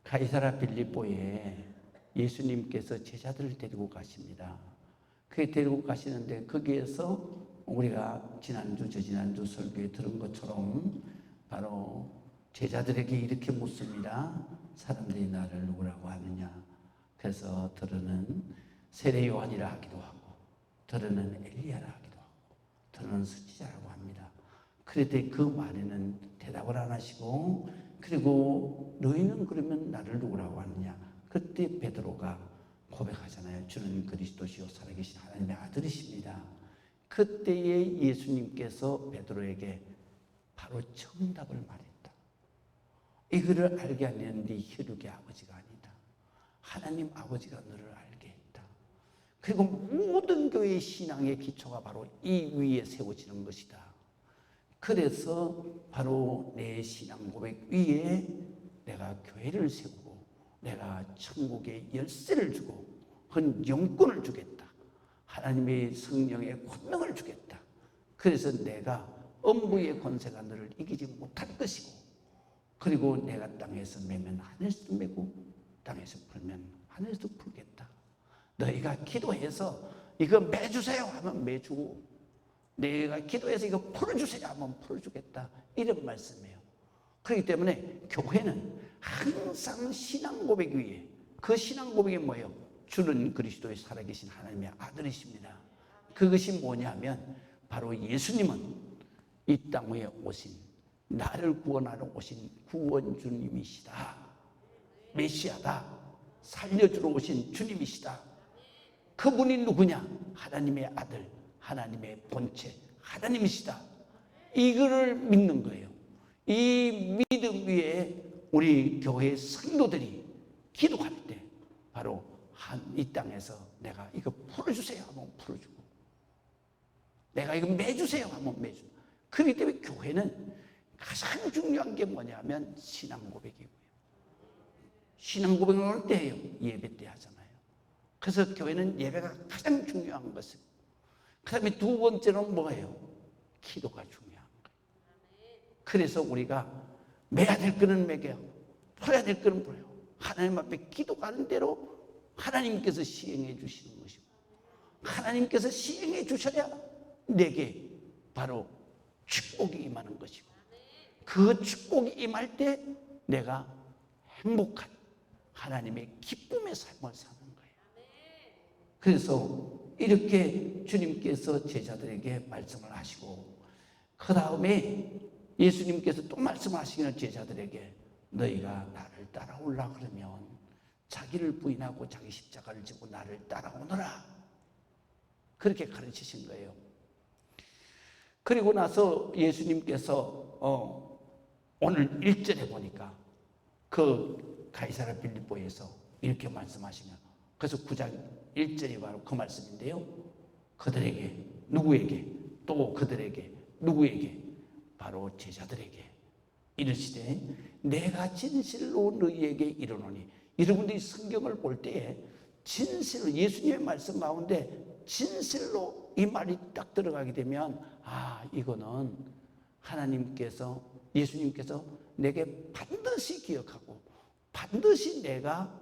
가이사랴 빌립보에 예수님께서 제자들을 데리고 가십니다. 그게 데리고 가시는데 거기에서 우리가 지난주 저지난주 설교에 들은 것처럼 바로 제자들에게 이렇게 묻습니다. 사람들이 나를 누구라고 하느냐? 그래서 들으는 세례 요한이라 하기도 하고 들으는 엘리야라 하기도 하고 들으는 선지자라고 합니다. 그랬더니 그 말에는 대답을 안 하시고, 그리고 너희는 그러면 나를 누구라고 하느냐? 그때 베드로가 고백하잖아요. 주는 그리스도시요 살아계신 하나님의 아들이십니다. 그때에 예수님께서 베드로에게 바로 정답을 말했다. 이거를 알게 하면 네 혈육의 아버지가 아니다. 하나님 아버지가 너를 알게 했다. 그리고 모든 교회의 신앙의 기초가 바로 이 위에 세워지는 것이다. 그래서 바로 내 신앙 고백 위에 내가 교회를 세우고 내가 천국의 열쇠를 주고 그 영권을 주겠다. 하나님의 성령의 권능을 주겠다. 그래서 내가 음부의 권세가 너를 이기지 못할 것이고, 그리고 내가 땅에서 매면 하늘에서 매고 땅에서 풀면 하늘에서 풀겠다. 너희가 기도해서 이거 매주세요 하면 매주고, 내가 기도해서 이거 풀어주세요 하면 풀어주겠다. 이런 말씀이에요. 그렇기 때문에 교회는 항상 신앙 고백 위에, 그 신앙 고백이 뭐예요? 주는 그리스도의 살아계신 하나님의 아들이십니다. 그것이 뭐냐면 바로 예수님은 이 땅 위에 오신, 나를 구원하러 오신 구원주님이시다. 메시아다. 살려주러 오신 주님이시다. 그분이 누구냐? 하나님의 아들, 하나님의 본체, 하나님이시다. 이거를 믿는 거예요. 이 믿음 위에 우리 교회 성도들이 기도할 때 바로 이 땅에서 내가 이거 풀어주세요 하면 풀어주고, 내가 이거 매주세요 하면 매주고. 그렇기 때문에 교회는 가장 중요한 게 뭐냐면 신앙 고백이고요. 신앙 고백을 할 때 해요. 예배 때 하잖아요. 그래서 교회는 예배가 가장 중요한 것이고, 그 다음에 두 번째는 뭐예요? 기도가 중요한 거예요. 그래서 우리가 매야 될 거는 매겨요. 풀어야 될 거는 풀어요. 하나님 앞에 기도하는 대로 하나님께서 시행해 주시는 것이고, 하나님께서 시행해 주셔야 내게 바로 축복이 임하는 것이고, 그 축복이 임할 때 내가 행복한 하나님의 기쁨의 삶을 사는 거예요. 그래서 이렇게 주님께서 제자들에게 말씀을 하시고, 그 다음에 예수님께서 또 말씀을 하시기는 제자들에게 너희가 나를 따라오려 그러면 자기를 부인하고 자기 십자가를 지고 나를 따라오너라. 그렇게 가르치신 거예요. 그리고 나서 예수님께서 오늘 1절에 보니까 그 가이사랴 빌립보에서 이렇게 말씀하시면, 그래서 9장 1절이 바로 그 말씀인데요. 그들에게, 누구에게? 또 그들에게, 누구에게? 바로 제자들에게 이르시되 내가 진실로 너희에게 이르노니. 여러분들이 성경을 볼 때에 진실로, 예수님의 말씀 가운데 진실로 이 말이 딱 들어가게 되면, 이거는 하나님께서, 예수님께서 내게 반드시 기억하고 반드시 내가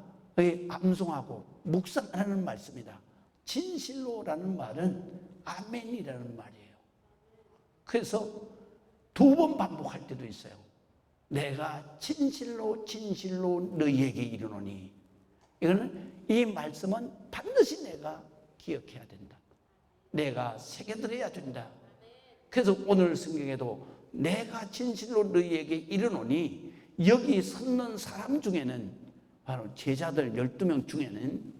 암송하고 묵상하는 말씀이다. 진실로라는 말은 아멘이라는 말이에요. 그래서 두 번 반복할 때도 있어요. 내가 진실로 진실로 너희에게 이르노니. 이거는, 이 말씀은 반드시 내가 기억해야 된다. 내가 새겨들어야 된다. 그래서 오늘 성경에도 내가 진실로 너희에게 이르노니, 여기 섰는 사람 중에는, 바로 제자들 12명 중에는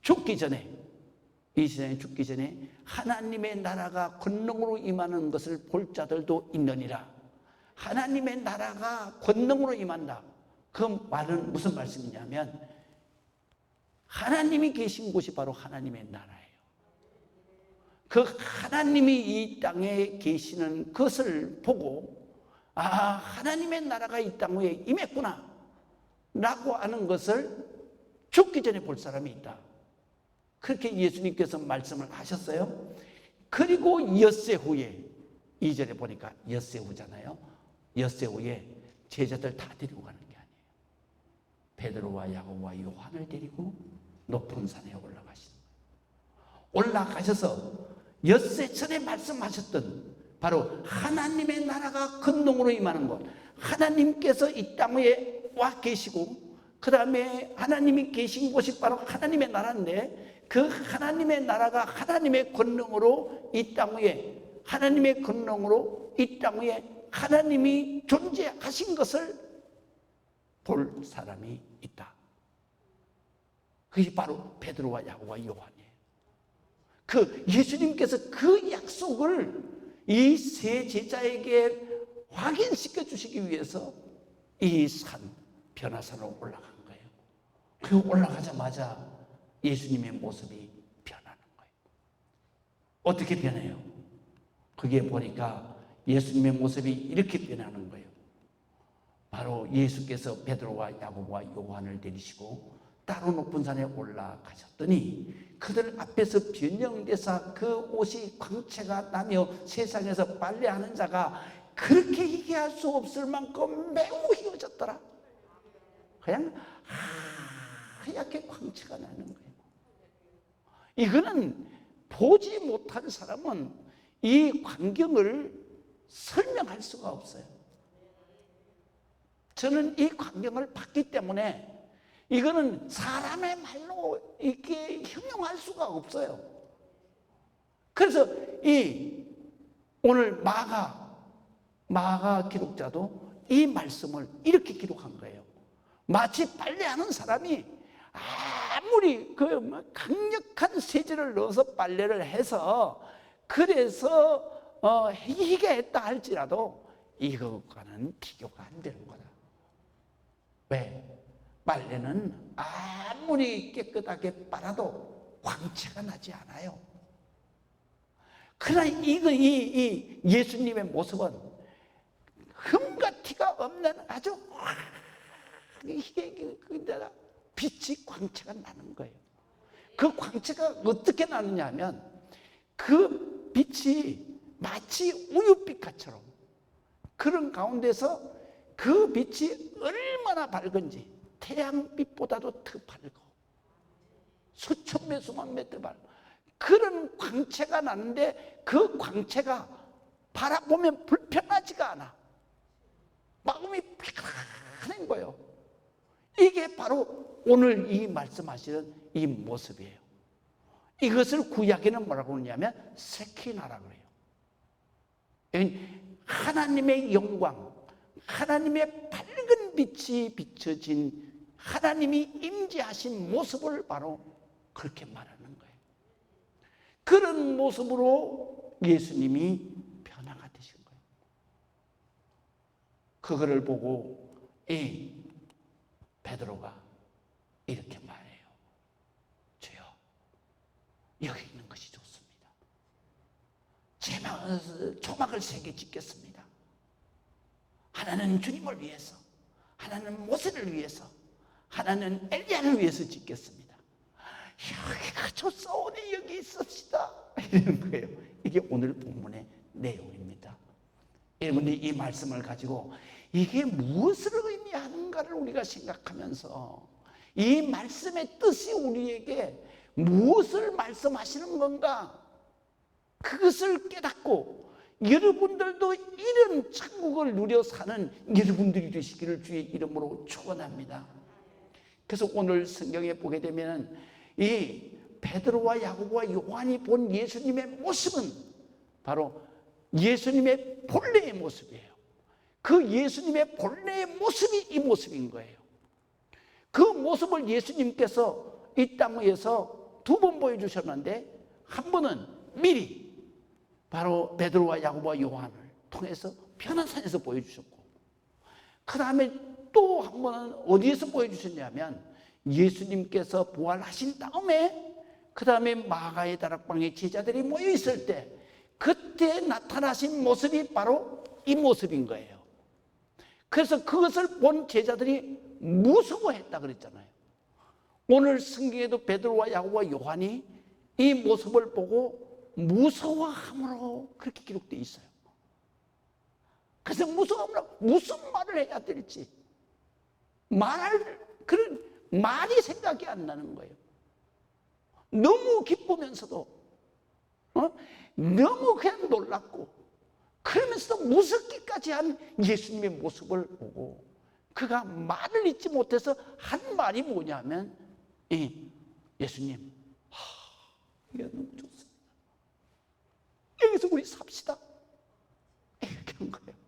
죽기 전에, 이 세상에 죽기 전에 하나님의 나라가 권능으로 임하는 것을 볼 자들도 있느니라. 하나님의 나라가 권능으로 임한다. 그 말은 무슨 말씀이냐면, 하나님이 계신 곳이 바로 하나님의 나라예요. 그 하나님이 이 땅에 계시는 것을 보고, 하나님의 나라가 이 땅에 임했구나 라고 하는 것을 죽기 전에 볼 사람이 있다. 그렇게 예수님께서 말씀을 하셨어요. 그리고 엿새 후에, 2절에 보니까 엿새 후잖아요. 엿새 후에 제자들 다 데리고 가는 게 아니에요. 베드로와 야고보와 요한을 데리고 높은 산에 올라가시는 거예요. 올라가셔서 엿새 전에 말씀하셨던 바로 하나님의 나라가 근동으로 임하는 것, 하나님께서 이 땅에 와 계시고 그 다음에 하나님이 계신 곳이 바로 하나님의 나라인데, 그 하나님의 나라가 하나님의 권능으로 이 땅 위에, 하나님의 권능으로 이 땅 위에 하나님이 존재하신 것을 볼 사람이 있다. 그게 바로 베드로와 야고보와 요한이에요. 그 예수님께서 그 약속을 이 세 제자에게 확인시켜 주시기 위해서 이 산, 변화산으로 올라간 거예요. 그 올라가자마자 예수님의 모습이 변하는 거예요. 어떻게 변해요? 그게 보니까 예수님의 모습이 이렇게 변하는 거예요. 바로 예수께서 베드로와 야고보와 요한을 데리시고 따로 높은 산에 올라가셨더니 그들 앞에서 변형돼서 그 옷이 광채가 나며 세상에서 빨래하는 자가 그렇게 희귀할 수 없을 만큼 매우 희어졌더라. 그냥 하얗게 광채가 나는 거예요. 이거는 보지 못한 사람은 이 광경을 설명할 수가 없어요. 저는 이 광경을 봤기 때문에 이거는 사람의 말로 이렇게 형용할 수가 없어요. 그래서 이 오늘 마가 기록자도 이 말씀을 이렇게 기록한 거예요. 마치 빨래하는 사람이 아무리 그 강력한 세제를 넣어서 빨래를 해서 그래서 희게 했다 할지라도 이것과는 비교가 안 되는 거다. 왜? 빨래는 아무리 깨끗하게 빨아도 광채가 나지 않아요. 그러나 이 예수님의 모습은 흠과 티가 없는 아주 이게 빛이 광채가 나는 거예요. 그 광채가 어떻게 나느냐 하면 그 빛이 마치 우유빛깔처럼 그런 가운데서 그 빛이 얼마나 밝은지 태양빛보다도 더 밝고 수천 배 수만 배 더 밝고 그런 광채가 나는데 그 광채가 바라보면 불편하지가 않아. 마음이 피곤한 거예요. 이게 바로 오늘 이 말씀하시는 이 모습이에요. 이것을 구약에는 뭐라고 그러냐면 세키나라고 그래요. 하나님의 영광, 하나님의 밝은 빛이 비춰진 하나님이 임재하신 모습을 바로 그렇게 말하는 거예요. 그런 모습으로 예수님이 변화가 되신 거예요. 그거를 보고 이 베드로가 이렇게 말해요. 주여, 여기 있는 것이 좋습니다. 조막을 3개 짓겠습니다. 하나는 주님을 위해서, 하나는 모세를 위해서, 하나는 엘리야를 위해서 짓겠습니다. 여기가 좋사오니 여기 있읍시다. 이런 거예요. 이게 오늘 본문의 내용입니다. 여러분들이 이 말씀을 가지고 이게 무엇을 의미하는가를 우리가 생각하면서 이 말씀의 뜻이 우리에게 무엇을 말씀하시는 건가, 그것을 깨닫고 여러분들도 이런 천국을 누려 사는 여러분들이 되시기를 주의 이름으로 축원합니다. 그래서 오늘 성경에 보게 되면 이 베드로와 야고보와 요한이 본 예수님의 모습은 바로 예수님의 본래의 모습이에요. 그 예수님의 본래의 모습이 이 모습인 거예요. 그 모습을 예수님께서 이 땅 위에서 2번 보여주셨는데, 한 번은 미리 바로 베드로와 야고보와 요한을 통해서 변화산에서 보여주셨고, 그 다음에 또 한 번은 어디에서 보여주셨냐면 예수님께서 부활하신 다음에 그 다음에 마가의 다락방에 제자들이 모여 있을 때 그때 나타나신 모습이 바로 이 모습인 거예요. 그래서 그것을 본 제자들이 무서워했다 그랬잖아요. 오늘 성경에도 베드로와 야고보와 요한이 이 모습을 보고 무서워함으로 그렇게 기록되어 있어요. 그래서 무서워함으로 무슨 말을 해야 될지 말할 그런 말이 생각이 안 나는 거예요. 너무 기쁘면서도 너무 그냥 놀랐고, 그러면서도 무섭기까지 한 예수님의 모습을 보고 그가 말을 잊지 못해서 한 말이 뭐냐면, 예수님, 이게 너무 좋습니다. 여기서 우리 삽시다. 이렇게 한 거예요.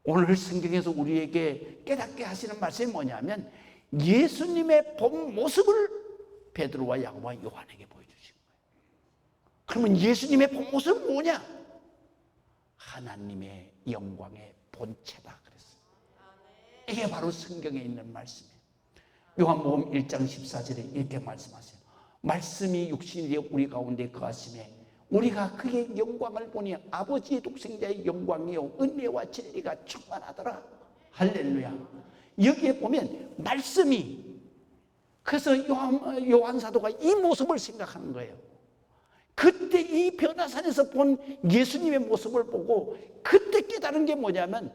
오늘 성경에서 우리에게 깨닫게 하시는 말씀이 뭐냐면, 예수님의 본 모습을 베드로와 야고보와 요한에게 보여주신 거예요. 그러면 예수님의 본 모습은 뭐냐? 하나님의 영광의 본체다 그랬어요. 이게 바로 성경에 있는 말씀이에요. 요한복음 1장 14절에 이렇게 말씀하세요. 말씀이 육신이 되어 우리 가운데 거하심에 우리가 그의 영광을 보니 아버지의 독생자의 영광이요 은혜와 진리가 충만하더라. 할렐루야. 여기에 보면 말씀이, 그래서 요한 사도가 이 모습을 생각하는 거예요. 그때 이 변화산에서 본 예수님의 모습을 보고 그때 깨달은 게 뭐냐면,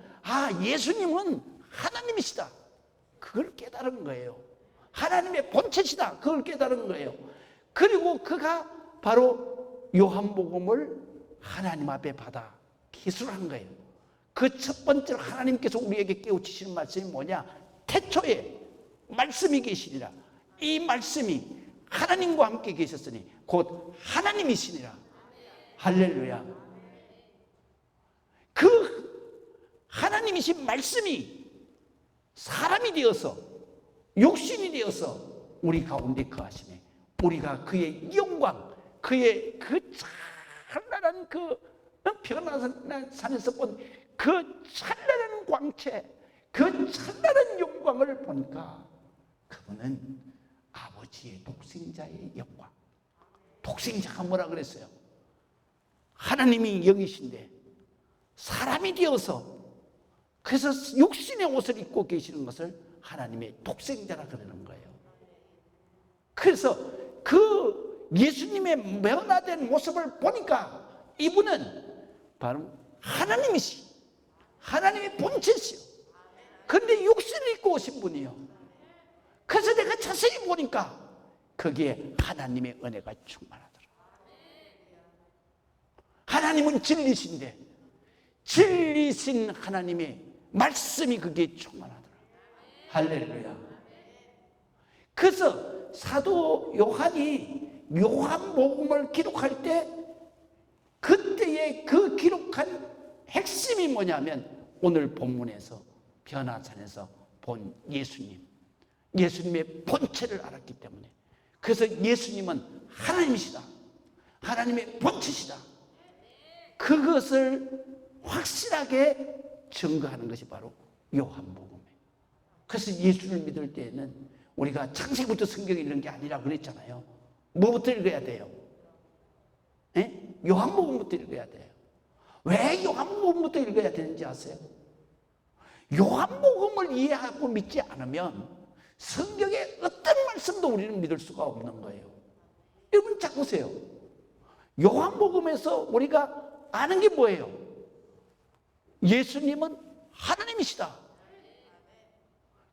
예수님은 하나님이시다. 그걸 깨달은 거예요. 하나님의 본체시다. 그걸 깨달은 거예요. 그리고 그가 바로 요한복음을 하나님 앞에 받아 기술한 거예요. 그 첫 번째로 하나님께서 우리에게 깨우치시는 말씀이 뭐냐? 태초에 말씀이 계시니라. 이 말씀이 하나님과 함께 계셨으니 곧 하나님이시니라. 할렐루야. 그 하나님이신 말씀이 사람이 되어서, 육신이 되어서 우리 가운데 거하시네. 우리가 그의 영광, 그의 그 찬란한 그 변화산에서 본 그 찬란한 광채, 그 찬란한 영광을 보니까 그분은 아버지의 독생자의 영광. 독생자가 뭐라 그랬어요? 하나님이 영이신데 사람이 되어서, 그래서 육신의 옷을 입고 계시는 것을 하나님의 독생자라 그러는 거예요. 그래서 그 예수님의 변화된 모습을 보니까 이분은 바로 하나님이시, 하나님의 본체시요. 그런데 육신을 입고 오신 분이요. 그래서 내가 자세히 보니까 거기에 하나님의 은혜가 충만하더라. 하나님은 진리신데 진리신 하나님의 말씀이 거기에 충만하더라. 할렐루야. 그래서 사도 요한이 요한복음을 기록할 때 그때의 그 기록한 핵심이 뭐냐면, 오늘 본문에서 변화산에서 본 예수님, 예수님의 본체를 알았기 때문에, 그래서 예수님은 하나님이시다, 하나님의 본체시다, 그것을 확실하게 증거하는 것이 바로 요한복음이에요. 그래서 예수를 믿을 때에는 우리가 창세기부터 성경을 읽는 게 아니라 그랬잖아요. 뭐부터 읽어야 돼요? 요한복음부터 읽어야 돼요. 왜 요한복음부터 읽어야 되는지 아세요? 요한복음을 이해하고 믿지 않으면 성경의 어떤 말씀도 우리는 믿을 수가 없는 거예요. 여러분 잘 보세요. 요한복음에서 우리가 아는 게 뭐예요? 예수님은 하나님이시다.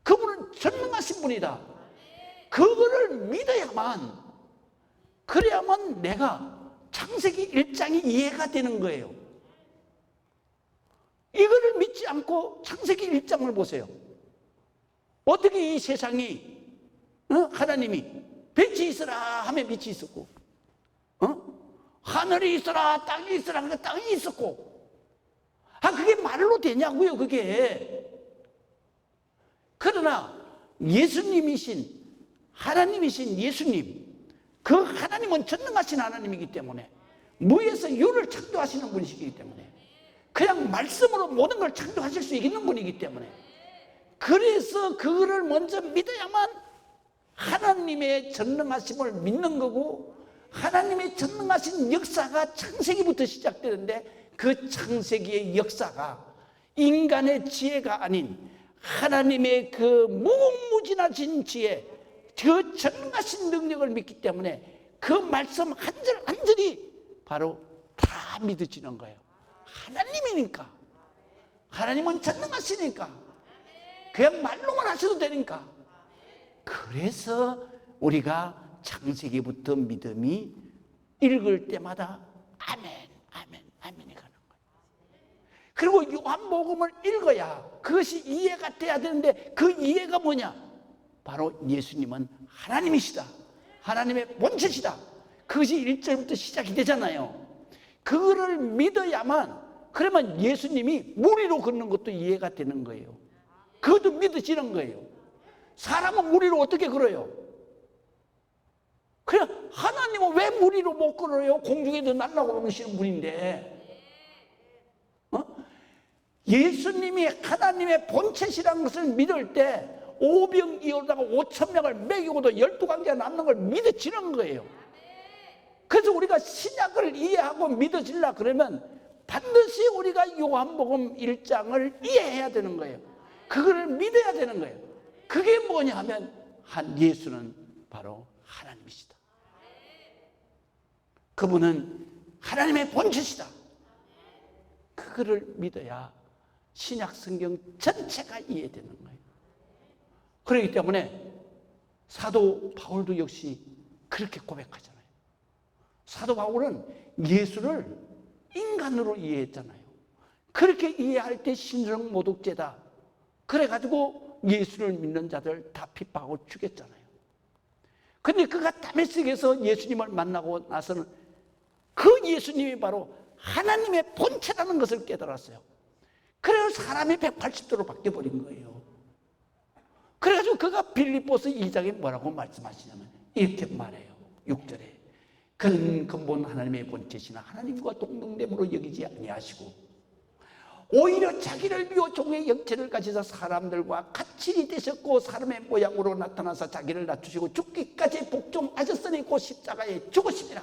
그분은 전능하신 분이다. 그거를 믿어야만, 그래야만 내가 창세기 1장이 이해가 되는 거예요. 이거를 믿지 않고 창세기 1장을 보세요. 어떻게 이 세상이 하나님이 빛이 있으라 하면 빛이 있었고, 하늘이 있으라 땅이 있으라 하면 땅이 있었고, 그게 말로 되냐고요 그게. 그러나 예수님이신, 하나님이신 예수님, 그 하나님은 전능하신 하나님이기 때문에, 무에서 유를 창조하시는 분이시기 때문에, 그냥 말씀으로 모든 걸 창조하실 수 있는 분이기 때문에, 그래서 그거를 먼저 믿어야만 하나님의 전능하심을 믿는 거고, 하나님의 전능하신 역사가 창세기부터 시작되는데, 그 창세기의 역사가 인간의 지혜가 아닌 하나님의 그 무궁무진하신 지혜, 그 전능하신 능력을 믿기 때문에 그 말씀 한 절 한 절이 바로 다 믿어지는 거예요. 하나님이니까, 하나님은 전능하시니까. 그냥 말로만 하셔도 되니까. 그래서 우리가 창세기부터 믿음이 읽을 때마다 아멘, 아멘, 아멘이 가는 거예요. 그리고 요한복음을 읽어야 그것이 이해가 돼야 되는데 그 이해가 뭐냐? 바로 예수님은 하나님이시다, 하나님의 본체시다, 그것이 1절부터 시작이 되잖아요. 그거를 믿어야만, 그러면 예수님이 물 위로 걷는 것도 이해가 되는 거예요. 그것도 믿어지는 거예요. 사람은 물 위로 어떻게 걸어요? 그냥 하나님은 왜 물 위로 못 걸어요? 공중에도 날아오르시는 분인데. 예수님이 하나님의 본체시라는 것을 믿을 때 오병이어다가 5,000명을 먹이고도 12관계가 남는 걸 믿어지는 거예요. 그래서 우리가 신약을 이해하고 믿어지려 그러면 반드시 우리가 요한복음 1장을 이해해야 되는 거예요. 그거를 믿어야 되는 거예요. 그게 뭐냐 하면 예수는 바로 하나님이시다. 그분은 하나님의 본체시다. 그거를 믿어야 신약 성경 전체가 이해되는 거예요. 그렇기 때문에 사도 바울도 역시 그렇게 고백하잖아요. 사도 바울은 예수를 인간으로 이해했잖아요. 그렇게 이해할 때 신성 모독죄다, 그래가지고 예수를 믿는 자들 다 핍박하고 죽였잖아요. 근데 그가 다메섹에서 예수님을 만나고 나서는 그 예수님이 바로 하나님의 본체라는 것을 깨달았어요. 그래서 사람이 180도로 바뀌어버린 거예요. 그래가지고 그가 빌립보서 2장에 뭐라고 말씀하시냐면 이렇게 말해요. 6절에 그는 근본 하나님의 본체시나 하나님과 동등됨으로 여기지 아니하시고 오히려 자기를 비워 종의 형체를 가지사 사람들과 같이 되셨고 사람의 모양으로 나타나서 자기를 낮추시고 죽기까지 복종하셨으니 곧 십자가에 죽으심이라.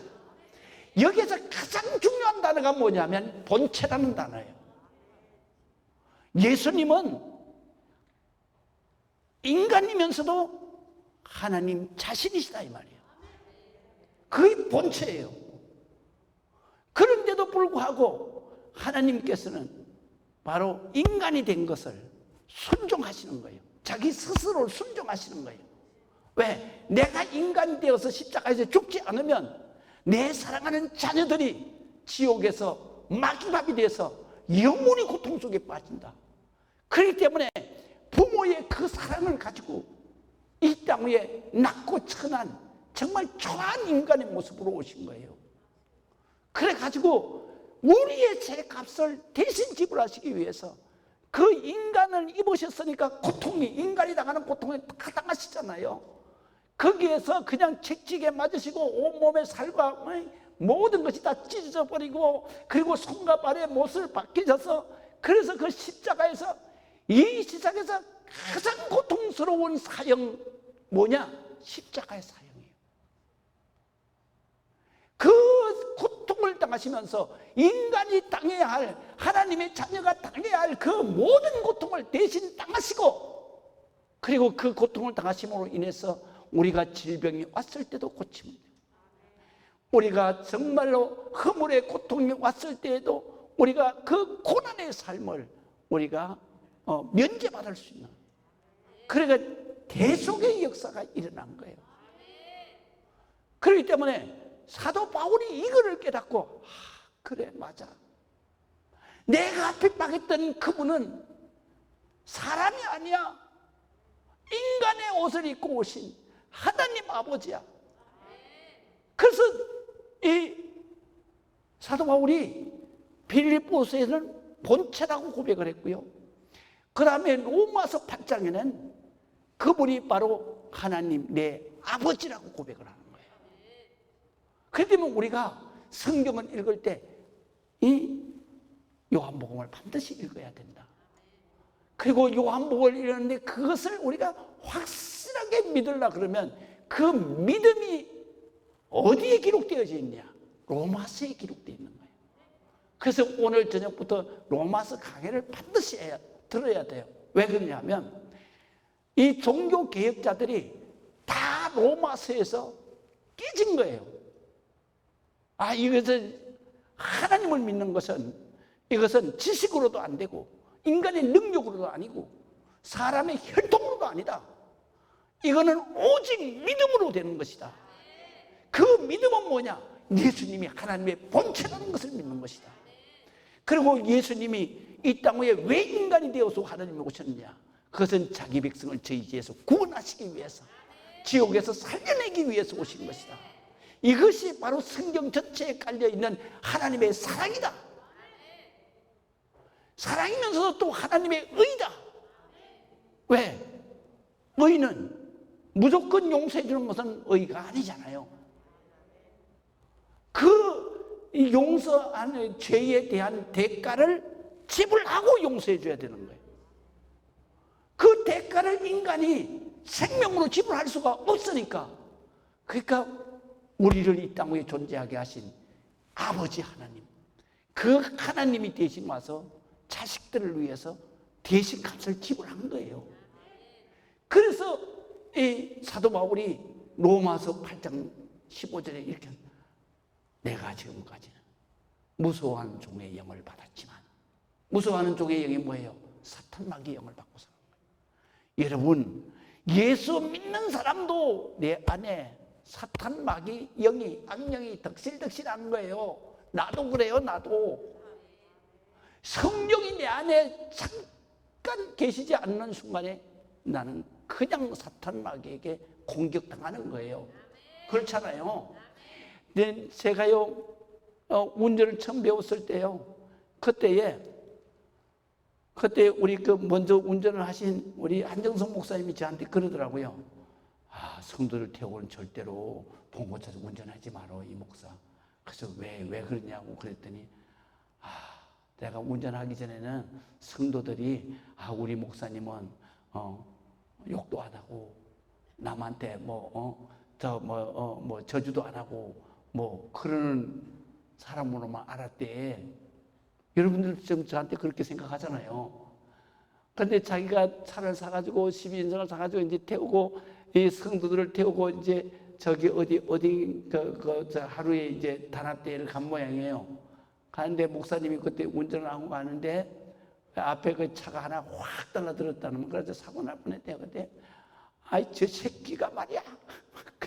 여기에서 가장 중요한 단어가 뭐냐면 본체라는 단어예요. 예수님은 인간이면서도 하나님 자신이시다 이 말이에요. 그게 본체예요. 그런데도 불구하고 하나님께서는 바로 인간이 된 것을 순종하시는 거예요. 자기 스스로를 순종하시는 거예요. 왜? 내가 인간이 되어서 십자가에서 죽지 않으면 내 사랑하는 자녀들이 지옥에서 마귀밥이 돼서 영원히 고통 속에 빠진다. 그렇기 때문에 부모의 그 사랑을 가지고 이 땅 위에 낮고 천한 정말 초한 인간의 모습으로 오신 거예요. 그래가지고 우리의 죄값을 대신 지불하시기 위해서 그 인간을 입으셨으니까 고통이, 인간이 당하는 고통에 다 당하시잖아요. 거기에서 그냥 책찍에 맞으시고 온몸의 살과 모든 것이 다 찢어져 버리고, 그리고 손과 발의 못을 박히셔서, 그래서 그 십자가에서, 이 세상에서 가장 고통스러운 사형 뭐냐? 십자가의 사형이에요. 그 고통을 당하시면서 인간이 당해야 할, 하나님의 자녀가 당해야 할 그 모든 고통을 대신 당하시고, 그리고 그 고통을 당하심으로 인해서 우리가 질병이 왔을 때도 고침을 돼요. 우리가 정말로 허물의 고통이 왔을 때에도 우리가 그 고난의 삶을 우리가 면제받을 수 있는, 그러니까 대속의 역사가 일어난 거예요. 그렇기 때문에 사도 바울이 이거를 깨닫고, 그래 맞아, 내가 핍박했던 그분은 사람이 아니야, 인간의 옷을 입고 오신 하나님 아버지야. 그래서 이 사도 바울이 빌립보서에는 본체라고 고백을 했고요, 그 다음에 로마서 8장에는 그분이 바로 하나님 내 아버지라고 고백을 하는 거예요. 그렇기 때문에 우리가 성경을 읽을 때 이 요한복음을 반드시 읽어야 된다. 그리고 요한복음을 읽는데 그것을 우리가 확실하게 믿으려 그러면 그 믿음이 어디에 기록되어져 있냐? 로마서에 기록되어 있는 거예요. 그래서 오늘 저녁부터 로마서 강해를 반드시 들어야 돼요. 왜 그러냐면 이 종교 개혁자들이 다 로마서에서 깨진 거예요. 이것은 하나님을 믿는 것은, 이것은 지식으로도 안 되고 인간의 능력으로도 아니고 사람의 혈통으로도 아니다. 이거는 오직 믿음으로 되는 것이다. 그 믿음은 뭐냐? 예수님이 하나님의 본체라는 것을 믿는 것이다. 그리고 예수님이 이 땅 위에 왜 인간이 되어서 하나님이 오셨느냐? 그것은 자기 백성을 저희지에서 구원하시기 위해서, 지옥에서 살려내기 위해서 오신 것이다. 이것이 바로 성경 전체에 깔려있는 하나님의 사랑이다. 사랑이면서도 또 하나님의 의다. 왜? 의는 무조건 용서해 주는 것은 의가 아니잖아요. 그 용서하는 죄에 대한 대가를 지불하고 용서해 줘야 되는 거예요. 그 대가를 인간이 생명으로 지불할 수가 없으니까, 그러니까 우리를 이 땅 위에 존재하게 하신 아버지 하나님, 그 하나님이 대신 와서 자식들을 위해서 대신 값을 지불한 거예요. 그래서 이 사도 바울이 로마서 8장 15절에 이렇게, 내가 지금까지는 무서워하는 종의 영을 받았지만, 무서워하는 종의 영이 뭐예요? 사탄 마귀의 영을 받고 사는 거예요. 여러분, 예수 믿는 사람도 내 안에 사탄 마귀 영이, 악령이 덕실덕실한 거예요. 나도 그래요. 나도. 성령이 내 안에 잠깐 계시지 않는 순간에 나는 그냥 사탄 마귀에게 공격당하는 거예요. 그렇잖아요. 근데 제가요, 운전을 처음 배웠을 때요, 그때 우리 먼저 운전을 하신 우리 한정성 목사님이 저한테 그러더라고요. 성도를 태우고는 절대로 봉고 차서 운전하지 마라, 이 목사. 그래서 왜 그러냐고 그랬더니, 내가 운전하기 전에는 성도들이, 우리 목사님은 욕도 안 하고 남한테 저주도 안 하고 그러는 사람으로만 알았대. 여러분들 지금 저한테 그렇게 생각하잖아요. 그런데 자기가 차를 사가지고 12인승을 사가지고 이제 태우고, 이 성도들을 태우고 이제 저기 어디 하루에 이제 단합대회를 간 모양이에요. 가는데 목사님이 그때 운전을 하고 가는데 앞에 그 차가 하나 확 달라들었다는, 그래서 사고 날 뻔했대요. 그때 저 새끼가 말이야.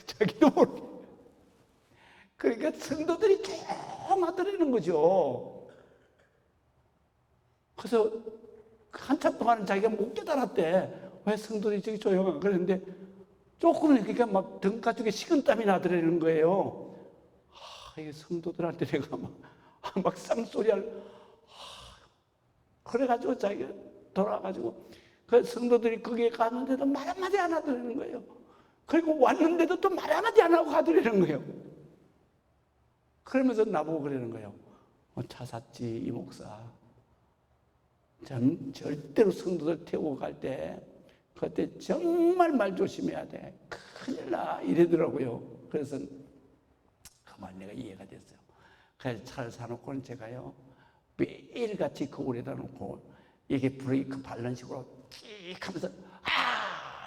자기도 모르게. 그러니까 성도들이 조용하더라는 거죠. 그래서 한참 동안은 자기가 못 깨달았대. 왜 성도들이 저기 조용한가. 그랬는데 조금은 그러니까 막 등가죽에 식은땀이 나더라는 거예요. 이 성도들한테 내가 막 쌍소리를. 그래가지고 자기가 돌아가지고 그 성도들이 거기에 가는데도 말 한마디 안 하더라는 거예요. 그리고 왔는데도 또 말 한마디 안 하고 가더라는 거예요. 그러면서 나보고 그러는 거예요. 차 샀지, 이 목사. 전 절대로 성도들 태우고 갈 때 그때 정말 말 조심해야 돼. 큰일 나. 이러더라고요. 그래서 그만 내가 이해가 됐어요. 그래서 차를 사놓고는 제가요, 매일같이 거울에다 놓고 이게 브레이크 밟는 식으로 끽 하면서,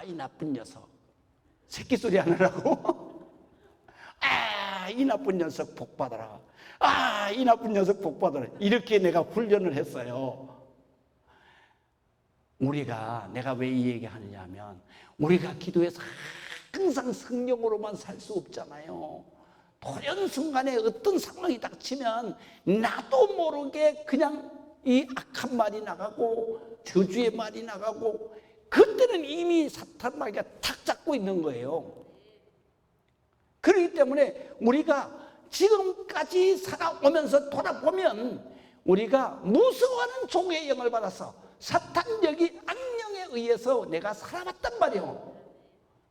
이 나쁜 녀석. 새끼 소리 안 하라고. 이 나쁜 녀석 복 받아라. 이 나쁜 녀석 복 받아라. 이렇게 내가 훈련을 했어요. 내가 왜 이 얘기 하느냐 하면, 우리가 기도해서 항상 성령으로만 살 수 없잖아요. 돌연 순간에 어떤 상황이 닥치면 나도 모르게 그냥 이 악한 말이 나가고 저주의 말이 나가고, 그때는 이미 사탄 마귀가 탁 잡고 있는 거예요. 그렇기 때문에 우리가 지금까지 살아오면서 돌아보면 우리가 무서워하는 종의 영을 받아서 사탄적인 악령에 의해서 내가 살아왔단 말이에요.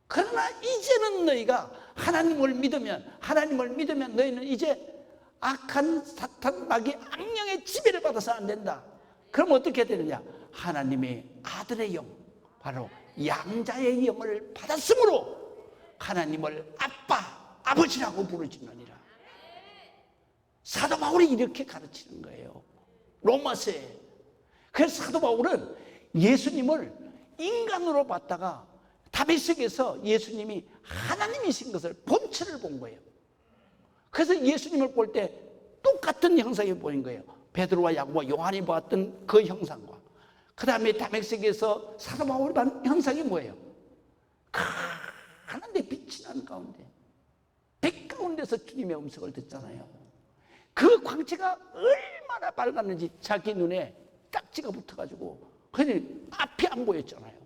그러나 이제는 너희가 하나님을 믿으면 너희는 이제 악한 사탄 마귀 악령의 지배를 받아서 안 된다. 그럼 어떻게 되느냐? 하나님의 아들의 영, 바로 양자의 영을 받았으므로 하나님을 아버지라고 부르짖느니라. 사도 바울이 이렇게 가르치는 거예요, 로마서에. 그래서 사도 바울은 예수님을 인간으로 봤다가 다메섹에서 예수님이 하나님이신 것을 본체를 본 거예요. 그래서 예수님을 볼 때 똑같은 형상이 보인 거예요. 베드로와 야고보와 요한이 보았던 그 형상과. 그 다음에 다메섹에서 사도 바울이 받은 형상이 뭐예요? 가는데 빛이 나는 가운데, 백 가운데서 주님의 음성을 듣잖아요. 그 광채가 얼마나 밝았는지 자기 눈에 딱지가 붙어가지고 그냥 앞이 안 보였잖아요.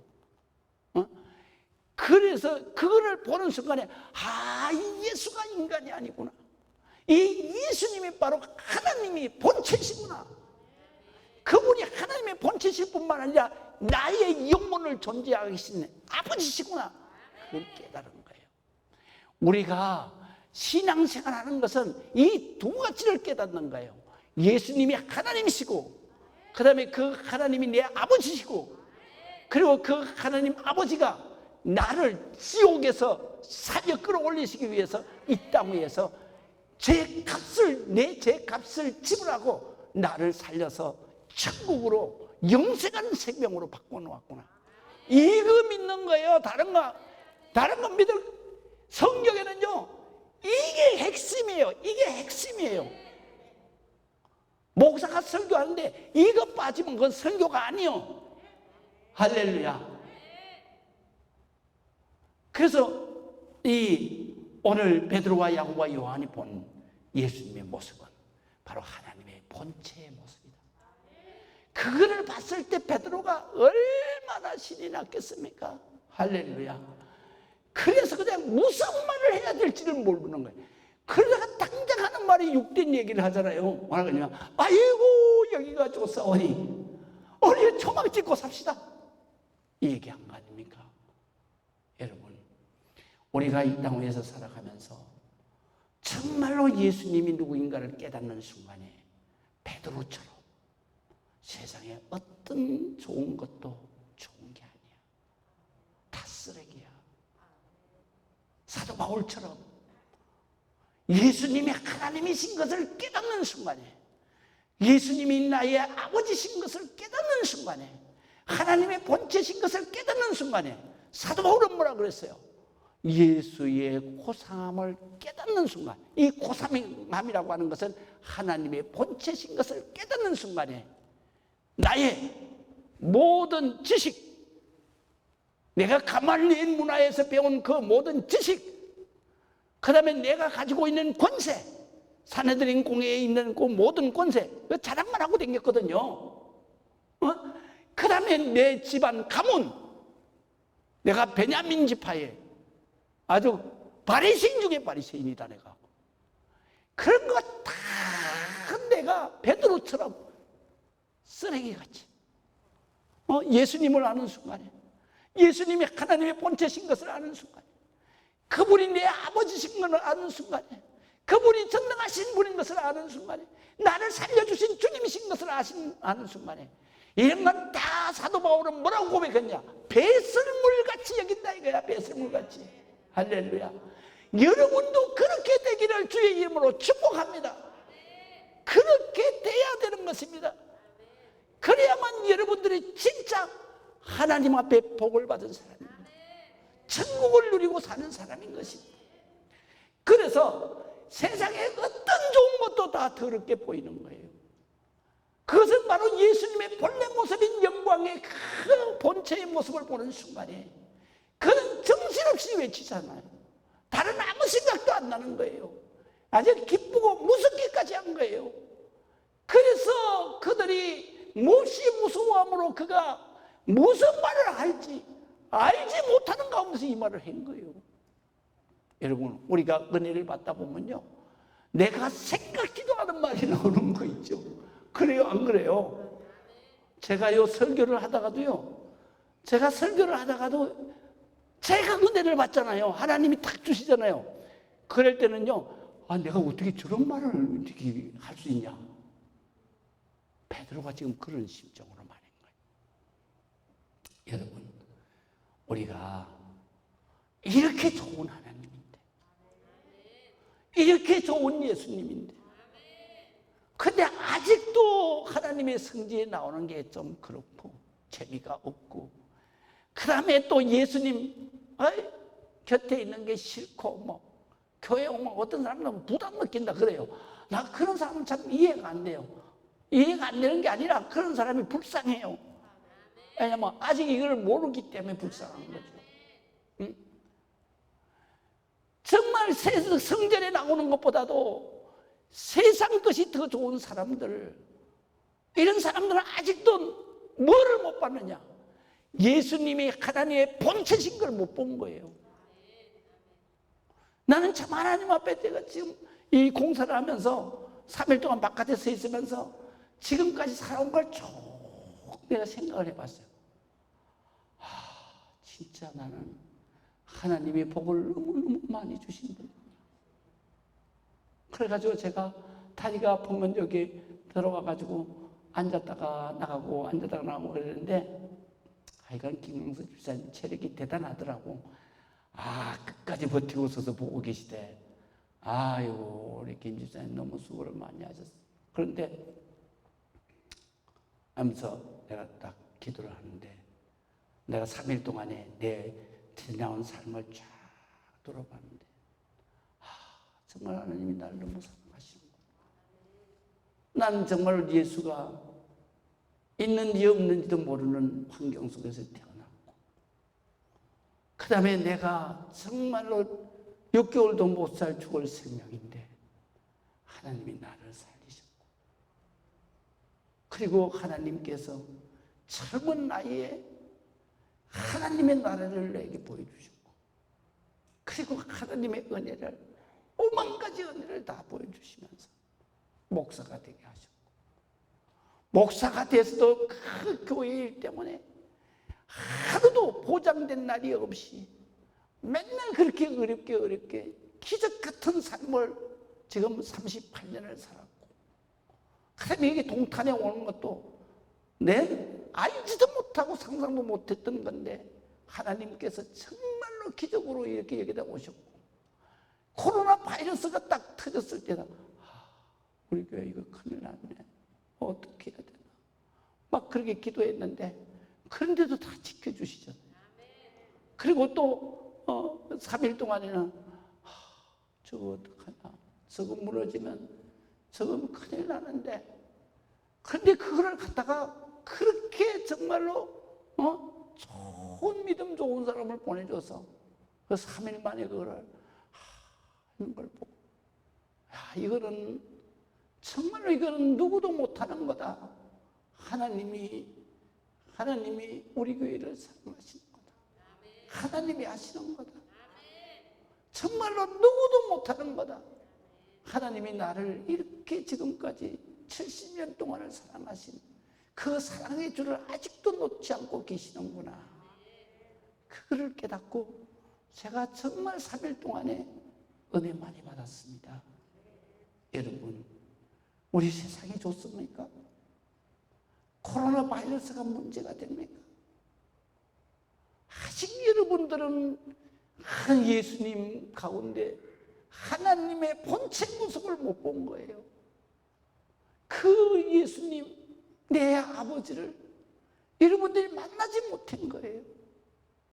그래서 그거를 보는 순간에 이 예수가 인간이 아니구나. 이 예수님이 바로 하나님이 본체시구나. 그분이 하나님의 본체실 뿐만 아니라 나의 영혼을 존재하게 하신 아버지시구나. 그걸 깨달은 거예요. 우리가 신앙생활하는 것은 이 두 가지를 깨닫는 거예요. 예수님이 하나님이시고, 그 다음에 그 하나님이 내 아버지시고, 그리고 그 하나님 아버지가 나를 지옥에서 살려 끌어올리시기 위해서 이 땅 위에서 내 값을 지불하고 나를 살려서 천국으로 영생하는 생명으로 바꿔놓았구나. 이거 믿는 거예요. 다른 거 믿을. 성경에는요, 이게 핵심이에요. 이게 핵심이에요. 목사가 설교하는데 이거 빠지면 그건 설교가 아니요. 할렐루야. 그래서 오늘 베드로와 야고보와 요한이 본 예수님의 모습은 바로 하나님의 본체의 모습이다. 그거를 봤을 때 베드로가 얼마나 신이 났겠습니까? 할렐루야. 그래서 그냥 무슨 말을 해야 될지를 모르는 거예요. 그러다가 당장 하는 말이 육된 얘기를 하잖아요. 뭐라 그러냐? 아이고 여기가 좋사오니 우리 초막 짓고 삽시다. 이 얘기한 거 아닙니까? 여러분, 우리가 이 땅 위에서 살아가면서 정말로 예수님이 누구인가를 깨닫는 순간에 베드로처럼 세상에 어떤 좋은 것도 좋은 게 아니야. 다 쓰레기야. 사도 바울처럼 예수님이 하나님이신 것을 깨닫는 순간에, 예수님이 나의 아버지신 것을 깨닫는 순간에, 하나님의 본체신 것을 깨닫는 순간에 사도 바울은 뭐라 그랬어요? 예수의 고상함을 깨닫는 순간, 이 고상함이라고 하는 것은 하나님의 본체신 것을 깨닫는 순간에 나의 모든 지식, 내가 가말리엘 문화에서 배운 그 모든 지식, 그 다음에 내가 가지고 있는 권세, 사내들인 공회에 있는 그 모든 권세, 그 자랑만 하고 다녔거든요. 그 다음에 내 집안 가문, 내가 베냐민 지파에 아주 바리새인 중에 바리새인이다. 내가 그런 거 다 내가 베드로처럼 쓰레기같이 예수님을 아는 순간에, 예수님이 하나님의 본체신 것을 아는 순간에, 그분이 내 아버지신 것을 아는 순간에, 그분이 전능하신 분인 것을 아는 순간에, 나를 살려주신 주님이신 것을 아는 순간에, 이런 건 다 사도 바울은 뭐라고 고백했냐? 배설물같이 여긴다 이거야. 배설물같이. 할렐루야. 여러분도 그렇게 되기를 주의 이름으로 축복합니다. 그렇게 돼야 되는 것입니다. 그래야만 여러분들이 진짜 하나님 앞에 복을 받은 사람입니다. 천국을 누리고 사는 사람인 것입니다. 그래서 세상에 어떤 좋은 것도 다 더럽게 보이는 거예요. 그것은 바로 예수님의 본래 모습인 영광의 그 본체의 모습을 보는 순간에 그는 정신없이 외치잖아요. 다른 아무 생각도 안 나는 거예요. 아주 기쁘고 무섭기까지 한 거예요. 그래서 그들이 몹시 무서워함으로 그가 무슨 말을 할지 알지 못하는 가운데서 이 말을 한 거예요. 여러분, 우리가 은혜를 받다 보면요, 내가 생각지도 않은 말이 나오는 거 있죠. 그래요, 안 그래요? 제가요 설교를 하다가도 제가 은혜를 받잖아요. 하나님이 탁 주시잖아요. 그럴 때는요, 내가 어떻게 저런 말을 어떻게 할 수 있냐? 베드로가 지금 그런 심정으로 말한 거예요. 여러분, 우리가 이렇게 좋은 하나님인데, 이렇게 좋은 예수님인데, 근데 아직도 하나님의 성지에 나오는 게 좀 그렇고 재미가 없고, 그 다음에 또 예수님 곁에 있는 게 싫고, 교회 오면 어떤 사람은 부담 느낀다 그래요. 나 그런 사람은 참 이해가 안 돼요. 이해가 안 되는 게 아니라 그런 사람이 불쌍해요. 왜냐하면 아직 이걸 모르기 때문에 불쌍한 거죠. 응? 정말 성전에 나오는 것보다도 세상 것이 더 좋은 사람들, 이런 사람들은 아직도 뭐를 못 봤느냐? 예수님이 하나님의 본체신 걸 못 본 거예요. 나는 참 하나님 앞에 내가 지금 이 공사를 하면서 3일 동안 바깥에 서 있으면서 지금까지 살아온 걸 쭉 내가 생각을 해봤어요. 진짜 나는 하나님의 복을 너무너무 많이 주신 분이구나. 그래가지고 제가 다리가 아프면 여기 들어가가지고 앉았다가 나가고 앉았다가 나가고 그랬는데, 하여간 김광수 집사님 체력이 대단하더라고. 끝까지 버티고 서서 보고 계시대. 아이고, 우리 김 집사님 너무 수고를 많이 하셨어. 그런데 하면서 내가 딱 기도를 하는데, 내가 3일 동안에 내 지나온 삶을 쫙 돌아봤는데, 정말 하나님이 나를 너무 사랑하시는구나. 난 정말 예수가 있는지 없는지도 모르는 환경 속에서 태어났고, 그 다음에 내가 정말로 6개월도 못 살 죽을 생명인데 하나님이 나를 살리셨고, 그리고 하나님께서 젊은 나이에 하나님의 나라를 내게 보여주셨고, 그리고 하나님의 은혜를, 오만 가지 은혜를 다 보여주시면서 목사가 되게 하셨고, 목사가 돼서도 그 교회 일 때문에 하루도 보장된 날이 없이 맨날 그렇게 어렵게 기적 같은 삶을 지금 38년을 살았고, 그다음에 여기 동탄에 오는 것도 알지도 못하고 상상도 못했던 건데 하나님께서 정말로 기적으로 이렇게 여기다 오셨고, 코로나 바이러스가 딱 터졌을 때는 우리 교회 이거 큰일 났네, 어떻게 해야 되나 막 그렇게 기도했는데, 그런데도 다 지켜주시잖아요. 그리고 또 3일 동안에는 저거 어떡하나, 저거 무너지면 저건 큰일 나는데, 그런데 그거를 갖다가 그렇게 정말로 좋은 믿음 좋은 사람을 보내줘서 그 3일 만에 그거를 하는 걸 보고, 이거는 정말로 이거는 누구도 못하는 거다. 하나님이 우리 교회를 사랑하시는 거다. 하나님이 하시는 거다. 정말로 누구도 못하는 거다. 하나님이 나를 이렇게 지금까지 70년 동안을 사랑하신 그 사랑의 줄을 아직도 놓지 않고 계시는구나. 그거를 깨닫고 제가 정말 3일 동안에 은혜 많이 받았습니다. 여러분, 우리 세상이 좋습니까? 코로나 바이러스가 문제가 됩니까? 아직 여러분들은 예수님 가운데 하나님의 본체 모습을 못 본 거예요. 그 예수님, 내 아버지를 여러분들이 만나지 못한 거예요.